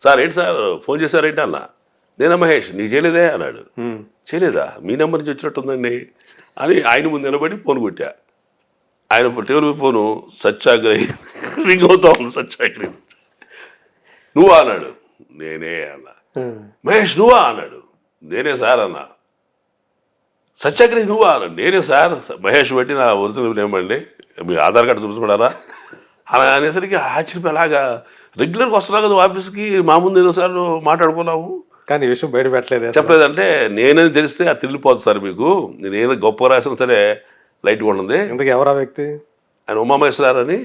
Sir ఏంటి sir phone చేశారేంటి అన్న. నేనా మహేష్ నీకు చేయలేదే అన్నాడు. చేయలేదా మీ నెంబర్ నుంచి వచ్చినట్టుందండి అని ఆయన ముందు నిలబడి ఫోన్ కొట్టా. ఆయన టేబుల్ ఫోను సత్యాగ్రహి రింగ్ అవుతా ఉంది. సత్యాగ్రహి నువ్వా అన్నాడు. నేనే అన్నా. మహేష్ నువ్వా అన్నాడు. నేనే సార్ అన్నా. సత్యాగ్రహి నువ్వా అన్నాడు. నేనే సార్. మహేష్ బట్టి నా ఒరిజినల్ నేమండి, మీ ఆధార్ కార్డు చూపించుకున్నారా అలా అనేసరికి ఆశ్చర్యం. అలాగా రెగ్యులర్గా వస్తున్నావు కదా ఆఫీస్కి, మా ముందు ఎన్నోసార్లు మాట్లాడుకున్నాము కానీ ఈ విషయం బయట పెట్టలేదు. చెప్పలేదంటే నేనని తెలిస్తే అది తిరిగిపోతుంది సార్ మీకు. నేను గొప్ప రాసిన సరే లైట్గా ఉంటుంది. ఇంతకు ఎవరా వ్యక్తి? ఆయన ఉమామహేశ్వర అని,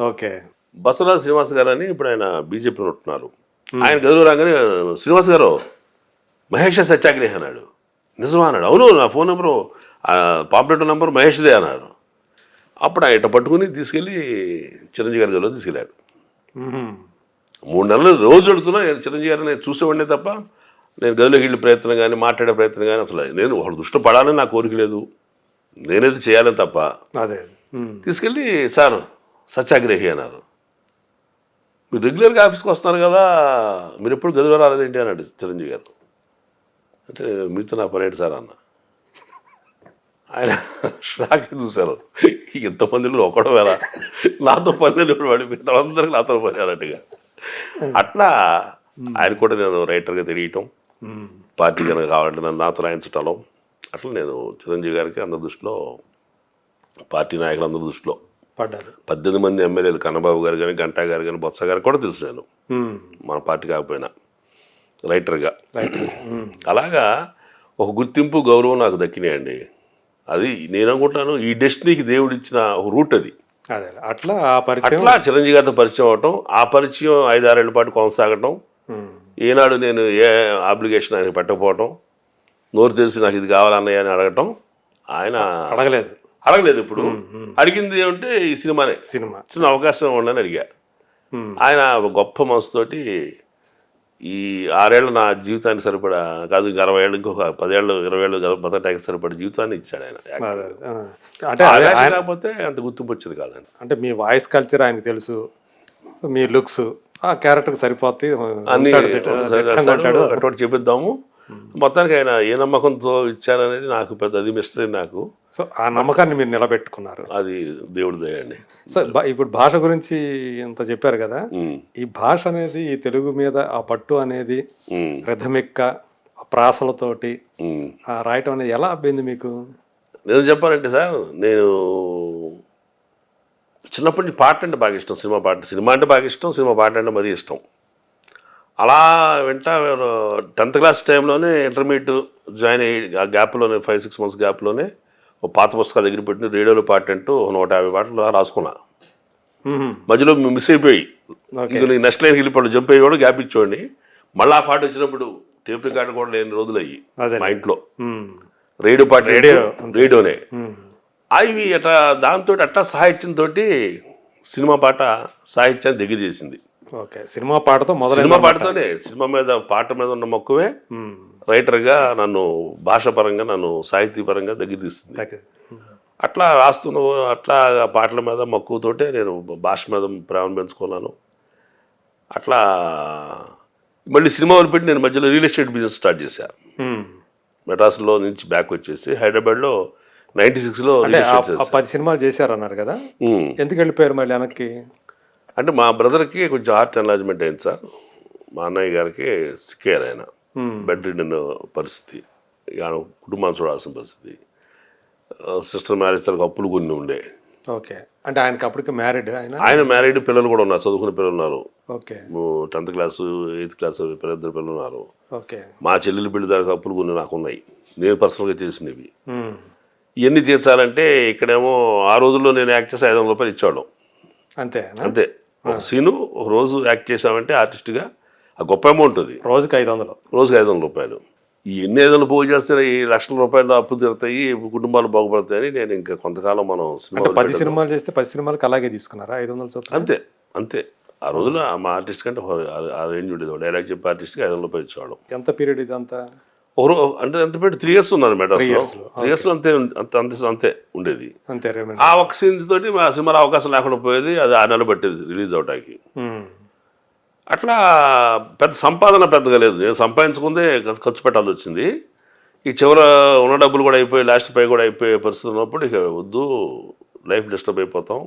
ఓకే, బసవరాజు శ్రీనివాస్ గారు అని ఇప్పుడు ఆయన బీజేపీలో ఉంటున్నారు. ఆయన గదువు రాగానే శ్రీనివాస్ గారు మహేష్ సత్యాగ్రహి అన్నాడు. నిజమా అన్నాడు. అవును నా ఫోన్ నెంబరు పాపులేటర్ నెంబర్ మహేష్దే అన్నాడు. అప్పుడు ఆయన ఇట్ట పట్టుకుని తీసుకెళ్ళి చిరంజీవి గారి గదిలో తీసుకెళ్ళాడు. 3 నెలలు రోజు వెళుతున్నా చిరంజీవి గారిని నేను చూసేవాడినే తప్ప నేను గదిలోకి వెళ్ళే ప్రయత్నం కానీ మాట్లాడే ప్రయత్నం కానీ అసలు నేను ఒకడు దృష్టి పడాలని నా కోరిక లేదు. నేనైతే చేయాలని తప్ప. అదే తీసుకెళ్ళి సార్ సత్యాగ్రహి అన్నారు. మీరు రెగ్యులర్గా ఆఫీస్కి వస్తున్నారు కదా, మీరు ఎప్పుడు గదిలో రాలేదేంటి అన్నాడు చిరంజీవి గారు. అంటే మీతో నా పని ఏంటి సార్ అన్న. ఆయన షాక్ చూశారు. ఎంతమందిలో ఒకడో వేళ నాతో పన్నెండు వాడి అందరికీ నాతో పోయారట్టుగా. అట్లా ఆయన కూడా నేను రైటర్గా తిరగటం, పార్టీ కనుక కావాలంటే నన్ను నాతో రాయించటం, అట్లా నేను చిరంజీవి గారికి అందరి దృష్టిలో, పార్టీ నాయకులందరి దృష్టిలో పడ్డారు. 18 మంది ఎమ్మెల్యేలు కన్నబాబు గారు కానీ, గంటా గారు కానీ, బొత్స గారు కూడా తెలుసు నేను, మన పార్టీ కాకపోయినా రైటర్గా. అలాగా ఒక గుర్తింపు గౌరవం నాకు దక్కినాయండి. అది నేను అనుకుంటాను ఈ డెస్టినీకి దేవుడు ఇచ్చిన ఒక రూట్ అది. అట్లా చిరంజీవి గారితో పరిచయం అవటం, ఆ పరిచయం 5-6 ఏళ్ల పాటు కొనసాగటం. ఏనాడు నేను ఏ అప్లికేషన్ ఆయనకి పెట్టకపోవటం, నోరు తెలిసి నాకు ఇది కావాలన్నయ్య అని అడగటం. ఆయన అడగలేదు. ఇప్పుడు అడిగింది ఏమంటే ఈ సినిమా చిన్న అవకాశం ఉండని అడిగా. ఆయన గొప్ప మనసుతోటి ఈ 6 ఏళ్ళు నా జీవితానికి సరిపడా కాదు, 60 ఏళ్ళు, ఇంకొక 10 ఏళ్ళు 20 ఏళ్ళు బతకడానికి సరిపడా జీవితాన్ని ఇచ్చాడు ఆయన. అంటే కాకపోతే అంత గుర్తింపు వచ్చేది కాదండి. అంటే మీ వాయిస్ కల్చర్ ఆయనకు తెలుసు, మీ లుక్స్ ఆ క్యారెక్టర్కి సరిపోతాయి అన్ని అటువంటి చెప్పిద్దాము. మొత్తానికి ఆయన ఏ నమ్మకంతో ఇచ్చారనేది నాకు పెద్ద అది మిస్టరీ నాకు. సో ఆ నమ్మకాన్ని మీరు నిలబెట్టుకున్నారు, అది దేవుడి దయ అండి. సో ఇప్పుడు భాష గురించి ఇంత చెప్పారు కదా, ఈ భాష అనేది ఈ తెలుగు మీద ఆ పట్టు అనేది రిథమిక్ ప్రాసలతోటి రాయటం అనేది ఎలా అబ్బింది మీకు? నేను చెప్పాలంటే సార్, నేను చిన్నప్పటి నుంచి పాట అంటే బాగా ఇష్టం. సినిమా అంటే బాగా ఇష్టం, సినిమా పాట అంటే మరీ ఇష్టం. అలా వెంట 10th క్లాస్ టైంలోనే ఇంటర్మీడియట్ జాయిన్ అయ్యి ఆ గ్యాప్లోనే 5-6 months గ్యాప్లోనే ఒక పాత పుస్తకాల దగ్గర పెట్టి రేడియోలో పాట అంటూ 150 పాటలు రాసుకున్నా. మధ్యలో మిస్ అయిపోయి నెక్స్ట్ లైన్కి వెళ్ళిపోయి జంప్ అయ్యేవాడు, గ్యాప్ ఇచ్చేవాడిని. మళ్ళీ ఆ పాట వచ్చినప్పుడు టేప్ రికార్డు కూడా లేని రోజులు అయ్యి మా ఇంట్లో రేడియో పాట రేడియోనే అవి అట్లా. దాంతో అట్టా సాహిత్యంతో సినిమా పాట సాహిత్యాన్ని దగ్గర చేసింది. సినిమా పాటతోనే సినిమా మీద పాట మీద ఉన్న మక్కువే రైటర్గా నన్ను భాషపరంగా, నన్ను సాహితీపరంగా దగ్గర తీస్తుంది. అట్లా అట్లా పాటల మీద మక్కువతోటే నేను భాష మీద ప్రేమ పెంచుకున్నాను. అట్లా మళ్ళీ సినిమా వదిలిపెట్టి నేను మధ్యలో రియల్ ఎస్టేట్ బిజినెస్ స్టార్ట్ చేశాను. మెడ్రాస్లో నుంచి బ్యాక్ వచ్చేసి హైదరాబాద్లో 96లో 10 సినిమాలు చేశారన్నారు కదా, ఎందుకు వెళ్ళిపోయారు మళ్ళీ వెనక్కి? అంటే మా బ్రదర్కి కొంచెం హార్ట్ ఎన్లార్జ్మెంట్ అయింది సార్. మా అన్నయ్య గారికి సిక్కారు. ఆయన బెడ్ రిడన్ పరిస్థితి, కుటుంబాన్ని చూడాల్సిన పరిస్థితి. సిస్టర్ మ్యారేజ్ తనకు అప్పులు కొన్ని ఉండే. ఓకే, అంటే ఆయనకి అప్పటికి మ్యారీడ్? ఆయన మ్యారీడ్, పిల్లలు కూడా ఉన్నారు, చదువుకునే పిల్లలు ఉన్నారు. 10th క్లాస్ 8th క్లాస్ 2 పిల్లలు ఉన్నారు. మా చెల్లెలు పెళ్లి దాకా అప్పులు కొన్ని నాకు ఉన్నాయి, నేను పర్సనల్గా చేసినవి. ఇవన్నీ తీర్చాలంటే ఇక్కడేమో ఆ రోజుల్లో నేను యాక్ట్ చేసి 500 రూపాయలు ఇచ్చేవాళ్ళం. అంతే ఒక సీను ఒక రోజు యాక్ట్ చేసామంటే ఆర్టిస్ట్గా ఆ గొప్ప అమౌంట్. అది రోజుకి 500 రూపాయలు. ఈ ఎన్ని 500 పోగు చేస్తే ఈ లక్షల రూపాయలు అప్పు తీరుతాయి, కుటుంబాలు బాగుపడతాయని నేను ఇంకా కొంతకాలం మనం 10 సినిమాలు చేస్తే 10 సినిమాలకు అలాగే తీసుకున్నారా 500? అంతే. ఆ రోజున మా ఆర్టిస్ట్ కంటే ఆ రేంజ్ ఉండేది. డైలాగ్ చెప్పే ఆర్టిస్ట్కి 500 రూపాయలు ఇచ్చేవాళ్ళం. ఎంత పీరియడ్ ఇదంతా? అంటే ఎంత పెట్టి 3 years ఉన్నాను మెడ్రాస్లో. 3 years అంతే ఉండేది. ఆ ఒక్క సీన్ తోటి మా సినిమాలో అవకాశం లేకుండా పోయేది. అది 6 నెలలు పట్టేది రిలీజ్ అవడానికి. అట్లా పెద్ద సంపాదన పెద్దగా లేదు. నేను సంపాదించుకుందే ఖర్చు పెట్టాల్సి వచ్చింది. ఈ చివర ఉన్న డబ్బులు కూడా అయిపోయి లాస్ట్ పై కూడా అయిపోయే పరిస్థితి ఉన్నప్పుడు ఇక వద్దు, లైఫ్ డిస్టర్బ్ అయిపోతాం.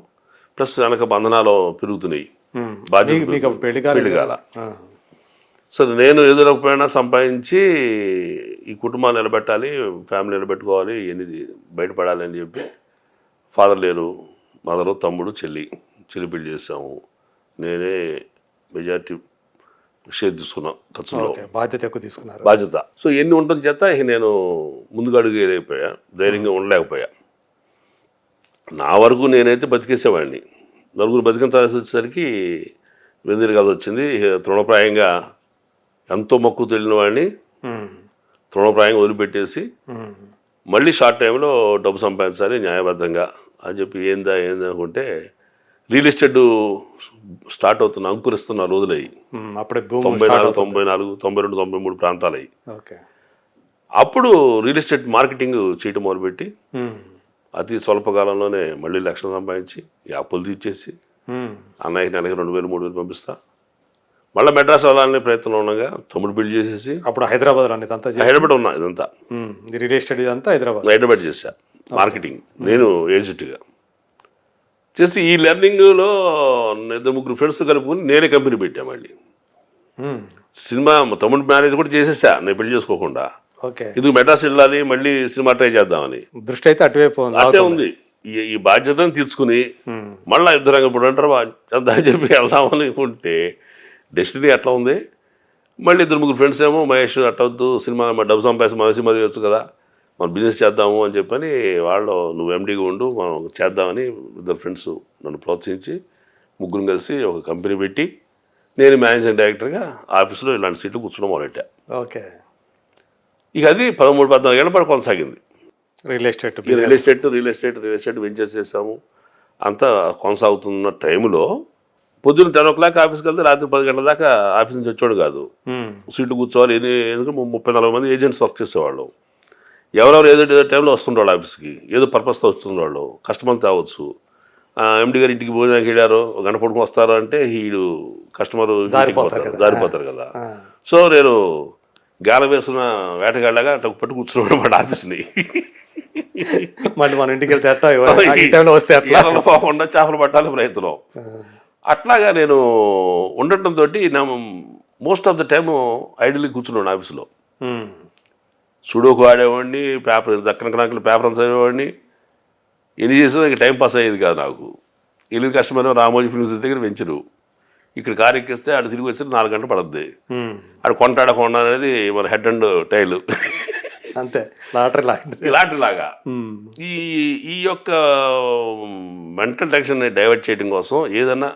ప్లస్ వెనక బంధనాలు పెరుగుతున్నాయి, బాధ్యత మీకు పెళ్లి పెళ్లి కాల. సరే నేను ఎదురకపోయినా సంపాదించి ఈ కుటుంబాన్ని నిలబెట్టాలి, ఫ్యామిలీ నిలబెట్టుకోవాలి, ఎనిది బయటపడాలి అని చెప్పి ఫాదర్ లేరు, మదరు, తమ్ముడు, చెల్లి పెళ్లి చేసాము. నేనే మెజారిటీ షేర్ తీసుకున్నా ఖర్చులో, బాధ్యత ఎక్కువ తీసుకున్నారు. బాధ్యత. సో ఎన్ని ఉండటం చేత ఇక నేను ముందుగా అడుగులేకపోయా, ధైర్యంగా ఉండలేకపోయా. నా వరకు నేనైతే బతికేసేవాడిని. నలుగురు బతికించాల్సి వచ్చేసరికి వెదిరిగాల్సి వచ్చింది. తృణప్రాయంగా ఎంతో మక్కువ తెలియని వాడిని తృణప్రాయంగా వదిలిపెట్టేసి మళ్ళీ షార్ట్ టైంలో డబ్బు సంపాదించాలి న్యాయబద్ధంగా అని చెప్పి ఏందా అనుకుంటే రియల్ ఎస్టేట్ స్టార్ట్ అవుతున్న అంకురిస్తున్న రోజులయ్యి, అప్పుడే 94, 94, 92, 93 ప్రాంతాలు అయ్యి. అప్పుడు రియల్ ఎస్టేట్ మార్కెటింగ్ చేయటం మొదలుపెట్టి అతి స్వల్ప కాలంలోనే మళ్ళీ లక్షలు సంపాదించి ఈ అప్పులు తీర్చేసి అన్నయ్యకి నెలకి 2000, 3000 పంపిస్తా. మళ్ళీ మెడ్రాస్ వెళ్ళాలనే ప్రయత్నంలో ఉండగా తమ్ముడు పెళ్లి చేసేసి అప్పుడు హైదరాబాద్ హైదరాబాద్ ఉన్నా. ఇదంతా రియల్ ఎస్టేట్ ఇదంతా హైదరాబాద్ చేశా మార్కెటింగ్. నేను ఏజెంట్గా చేసి ఈ లెర్నింగ్లో 2-3 ఫ్రెండ్స్ కలుపుకొని నేనే కంపెనీ పెట్టా. మళ్ళీ సినిమా తమ్ముడు మ్యారేజ్ కూడా చేసేసా నేను పెళ్లి చేసుకోకుండా. ఇది మెడ్రాస్ వెళ్ళాలి, మళ్ళీ సినిమా ట్రై చేద్దామని దృష్టి అయితే అటువైపు అదే ఉంది. ఈ బాధ్యతను తీర్చుకుని మళ్ళీ యుద్ధరంగం ఇప్పుడు అంటారు అని చెప్పి వెళ్దామని అనుకుంటే డెస్టినీ అట్లా ఉంది. మళ్ళీ 2-3 ఫ్రెండ్స్ ఏమో మహేష్ అట్టవద్దు, సినిమా డబ్బు సంపాదించి మన సినిమా తీయచ్చు కదా, మనం బిజినెస్ చేద్దాము అని చెప్పని వాళ్ళు నువ్వు ఎండీగా ఉండు మనం చేద్దామని 2 ఫ్రెండ్స్ నన్ను ప్రోత్సహించి 3 కలిసి ఒక కంపెనీ పెట్టి నేను మేనేజింగ్ డైరెక్టర్గా ఆఫీసులో ఇలాంటి సీట్లు కూర్చోడం మొదలెట్టా. ఇక అది 13-14 ఏళ్ళ పాటు కొనసాగింది. రియల్ ఎస్టేట్ వెంచర్స్ చేసాము. అంతా కొనసాగుతున్న టైంలో పొద్దున్న 10 o'clock ఆఫీస్కి వెళ్తే రాత్రి 10 గంటల దాకా ఆఫీస్ నుంచి వచ్చాడు కాదు. సీట్లు కూర్చోవాలి. ఎందుకంటే 30-40 మంది ఏజెంట్స్ వర్క్ చేసేవాళ్ళు. ఎవరెవరు ఏదో టైంలో వస్తుండేవాళ్ళు ఆఫీస్కి, ఏదో పర్పస్తో వస్తుండేవాళ్ళు. కస్టమర్ తేవచ్చు. ఎండి గారు ఇంటికి భోజనానికి వెళ్ళారు, 1 గంట పడుకుని వస్తారు అంటే వీడు కస్టమర్ జారిపోతారు కదా. సో నేను గాల వేసిన వేటగాళ్ళగా అట్లా పట్టు కూర్చున్నాడు అన్నమాట ఆఫీస్ని. మళ్ళీ మన ఇంటికి వెళ్తే వస్తే పోకుండా చేపలు పట్టాలి ప్రయత్నం. అట్లాగా నేను ఉండటంతో most of the time ideally కూర్చున్నాను ఆఫీసులో. సుడోకు ఆడేవాడిని, పేపర్ దక్కన కణాకులు పేపర్ అంతా చదివేవాడిని. ఎన్ని చేసినా ఇంకా టైం పాస్ అయ్యేది కాదు నాకు. వెళ్ళిన కస్టమర్ రామోజీ ఫిల్మ్స్ దగ్గర వెంచరు, ఇక్కడ కారు ఎక్కిస్తే ఆడు తిరిగి వచ్చి 4 గంటలు పడుద్ది. ఆడు కొంటాడకుండా అనేది మన హెడ్ అండ్ టైల్ అంతే, లాటరీ లాగా. ఈ యొక్క మెంటల్ టెన్షన్ని డైవర్ట్ చేయడం కోసం ఏదన్నా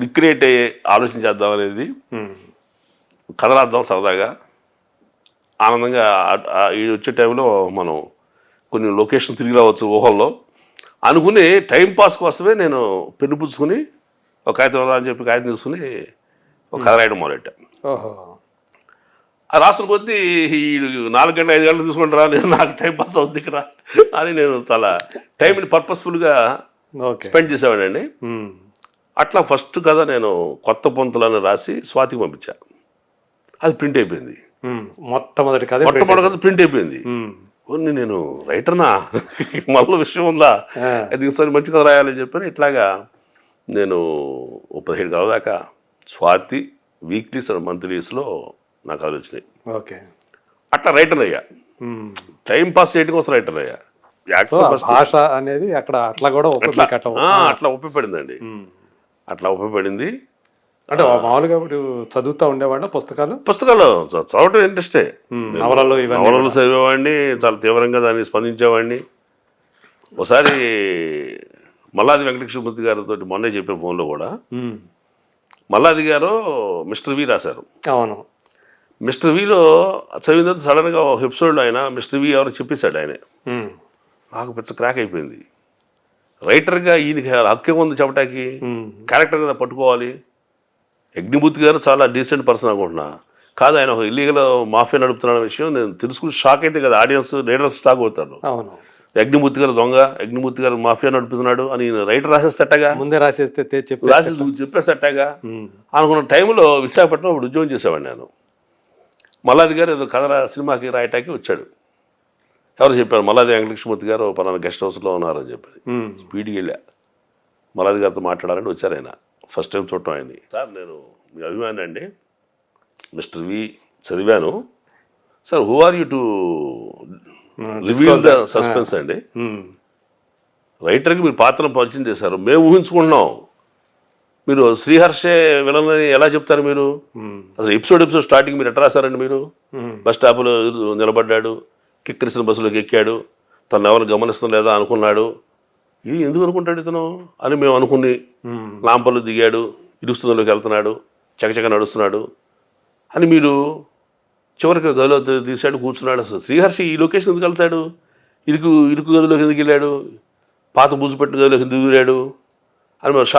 రిక్రియేట్ అయ్యే ఆలోచన చేద్దాం అనేది, కథలాద్దాం సరదాగా ఆనందంగా వచ్చే టైంలో మనం కొన్ని లొకేషన్ తిరిగి రావచ్చు ఊహల్లో అనుకుని టైంపాస్ కోసమే నేను పెన్ను పుచ్చుకుని ఒక కాగితం అని చెప్పి కాగితం తీసుకుని ఒక కథ రాయడం మొదలెట్టాను. ఆ రాసిన కొద్దీ ఈ 4 గంటలు 5 గంటలు తీసుకుంటారా, నేను నాకు టైంపాస్ అవుద్ది ఇక్కడ అని నేను చాలా టైంని పర్పస్ఫుల్గా స్పెండ్ చేసేవాడండి. అట్లా ఫస్ట్ కథ నేను కొత్త పొంతులను రాసి స్వాతికి పంపించాను. అది ప్రింట్ అయిపోయింది. మొట్టమొదటి కథ ప్రింట్ అయిపోయింది. నేను రైటర్నా, మళ్ళీ విషయం ఉందా, అది ఒకసారి మంచి కథ రాయాలని చెప్పని ఇట్లాగా నేను 17 కథ దాకా స్వాతి వీక్లీస్ అండ్ మంత్లీస్లో నా కథలు వచ్చినాయి. అట్లా రైటర్ అయ్యా. టైం పాస్ చేయడం కోసం రైటర్ అయ్యా. భాష అనేది అక్కడ అట్లా కూడా అట్లా ఉపయోగపడిందండి. అట్లా ఉపయోగపడింది. అంటే మామూలుగా చదువుతూ ఉండేవాడిని పుస్తకాలు చదవటం ఇంట్రెస్టే. నవలలు చదివేవాడిని, చాలా తీవ్రంగా దాన్ని స్పందించేవాడిని. ఒకసారి మల్లాది వెంకటకృష్ణమూర్తి గారితో మొన్నే చెప్పే ఫోన్లో కూడా మల్లాది గారు మిస్టర్ వి రాశారు. అవును, మిస్టర్ విలో చదివిన తర్వాత సడన్గా ఒక ఎపిసోడ్లో ఆయన మిస్టర్ వి ఎవరో చెప్పేశాడు. ఆయన నాకు పెద్ద క్రాక్ అయిపోయింది. రైటర్గా ఈయనకి హక్కు ఉంది చెప్పటానికి, క్యారెక్టర్ కదా పట్టుకోవాలి. యజ్ఞమూర్తి గారు చాలా డీసెంట్ పర్సన్ అనుకుంటున్నా, కాదు ఆయన ఒక ఇల్లీగల్ మాఫియా నడుపుతున్న విషయం నేను తెలుసుకుని షాక్ అయితే కదా ఆడియన్స్ లీడర్స్ షాక్ అవుతారు. అగ్నిమూర్తి గారు దొంగ, అగ్నిమూర్తి గారు మాఫియా నడుపుతున్నాడు అని రైటర్ రాసేస్తట్టగా, ముందే రాసేస్తే చెప్పి రాసి నువ్వు చెప్పేసట్టగా అనుకున్న టైంలో విశాఖపట్నంలో ఒకడు ఉద్యోగం చేసేవాడు నేను. మల్లాది గారు ఏదో కథ సినిమాకి రాయటానికి వచ్చాడు. ఎవరు చెప్పారు, మల్లాది వెంకటకృష్ణమూర్తి గారు పలానా గెస్ట్ హౌస్లో ఉన్నారని చెప్పి. స్పీడ్కి వెళ్ళా, మల్లాది గారితో మాట్లాడాలని వచ్చారు ఆయన. ఫస్ట్ టైం చూడటం ఆయన్ని. సార్ నేను మీ అభిమాని అండి, మిస్టర్ వి చదివాను sir, who are you to reveal the suspense అండి. రైటర్కి మీరు పాత్రను పరిచయం చేశారు, మేము ఊహించుకుంటున్నాం. మీరు శ్రీహర్షే విలన్ అని ఎలా చెప్తారు మీరు? అసలు ఎపిసోడ్ స్టార్టింగ్ మీరు ఎట్లా రాశారండి? మీరు బస్ స్టాప్లో నిలబడ్డాడు, కిక్కిరిసిన బస్సులోకి ఎక్కాడు, తను ఎవరు గమనిస్తాం లేదా అనుకున్నాడు. ఇది ఎందుకు అనుకుంటాడు ఇతను అని మేము అనుకుని, లాంపలు దిగాడు, ఇరుస్తుందలోకి వెళ్తున్నాడు, చకచక నడుస్తున్నాడు అని మీరు చివరికి గదిలో తీశాడు, కూర్చున్నాడు. అసలు శ్రీహర్షి ఈ లొకేషన్ ఎందుకు వెళ్తాడు? ఇరుకు గదిలోకి ఎందుకు వెళ్ళాడు? పాత బూజు పెట్టిన గదిలోకి ఎందుకు వెళ్ళాడు అని మేము